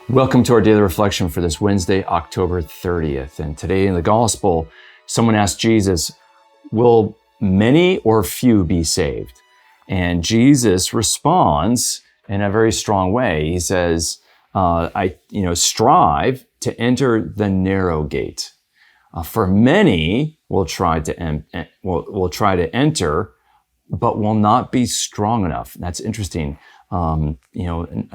Welcome to our daily reflection for this Wednesday, October 30th. And today in the gospel, someone asked Jesus, will many or few be saved? And Jesus responds in a very strong way. He says, strive to enter the narrow gate. For many will try to enter, but will not be strong enough. That's interesting. And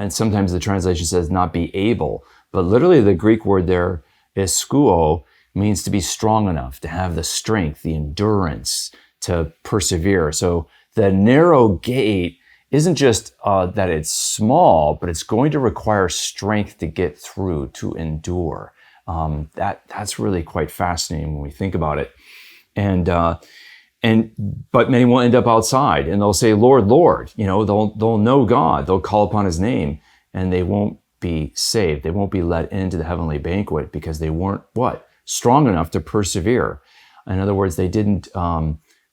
sometimes the translation says not be able, but literally the Greek word there, iskuo, means to be strong enough, to have the strength, the endurance to persevere. So the narrow gate isn't just that it's small, but it's going to require strength to get through, to endure. That's really quite fascinating when we think about it. But many will end up outside and they'll say, Lord, Lord, they'll know God, they'll call upon his name, and they won't be saved. They won't be let into the heavenly banquet because they weren't strong enough to persevere. In other words, they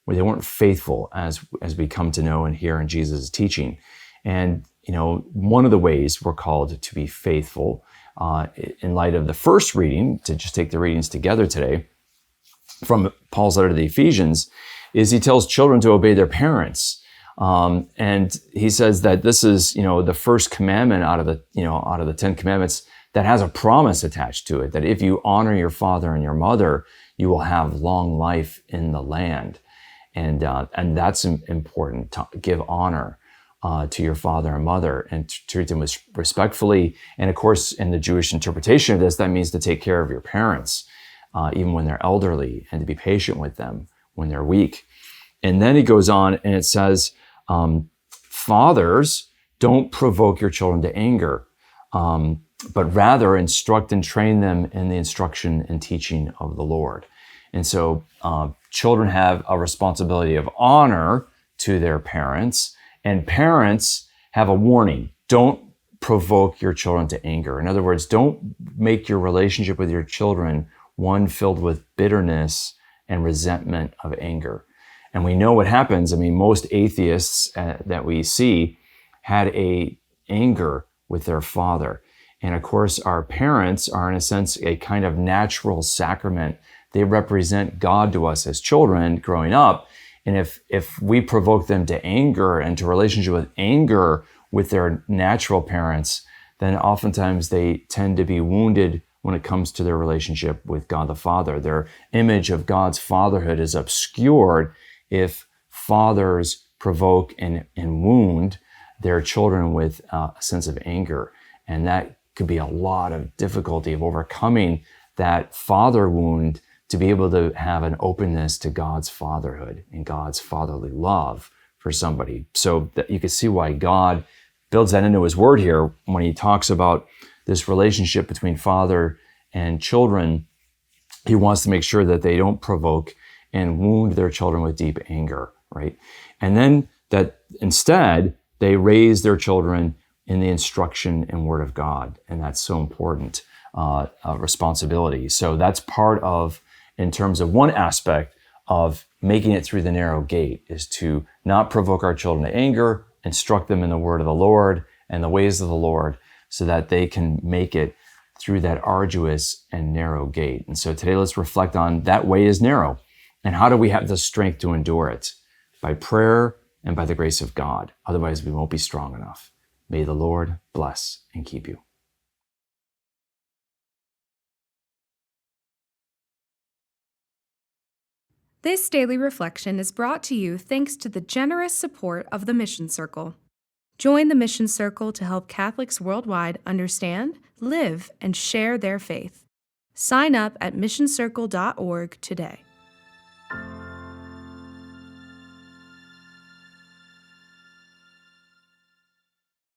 weren't faithful as we come to know and hear in Jesus' teaching. And, one of the ways we're called to be faithful, in light of the first reading, to just take the readings together today, from Paul's letter to the Ephesians, is he tells children to obey their parents. And he says that this is, the first commandment out of the 10 commandments that has a promise attached to it, that if you honor your father and your mother, you will have long life in the land. And that's important, to give honor to your father and mother and treat them respectfully. And of course, in the Jewish interpretation of this, that means to take care of your parents, even when they're elderly, and to be patient with them when they're weak. And then he goes on and it says, fathers, don't provoke your children to anger, but rather instruct and train them in the instruction and teaching of the Lord. And so children have a responsibility of honor to their parents, and parents have a warning. Don't provoke your children to anger. In other words, don't make your relationship with your children one filled with bitterness and resentment of anger. And we know what happens. I mean, most atheists that we see had anger with their father. And of course, our parents are in a sense a kind of natural sacrament. They represent God to us as children growing up. And if we provoke them to anger and to relationship with anger with their natural parents, then oftentimes they tend to be wounded when it comes to their relationship with God the Father. Their image of God's fatherhood is obscured if fathers provoke and wound their children with a sense of anger. And that could be a lot of difficulty of overcoming that father wound to be able to have an openness to God's fatherhood and God's fatherly love for somebody. So that you can see why God builds that into his word here when he talks about this relationship between father and children. He wants to make sure that they don't provoke and wound their children with deep anger, right? And then that instead they raise their children in the instruction and word of God. And that's so important, responsibility. So that's part of, in terms of one aspect of making it through the narrow gate, is to not provoke our children to anger, instruct them in the word of the Lord and the ways of the Lord, so that they can make it through that arduous and narrow gate. And so today let's reflect on that way is narrow. And how do we have the strength to endure it? By prayer and by the grace of God. Otherwise, we won't be strong enough. May the Lord bless and keep you. This daily reflection is brought to you thanks to the generous support of the Mission Circle. Join the Mission Circle to help Catholics worldwide understand, live, and share their faith. Sign up at missioncircle.org today.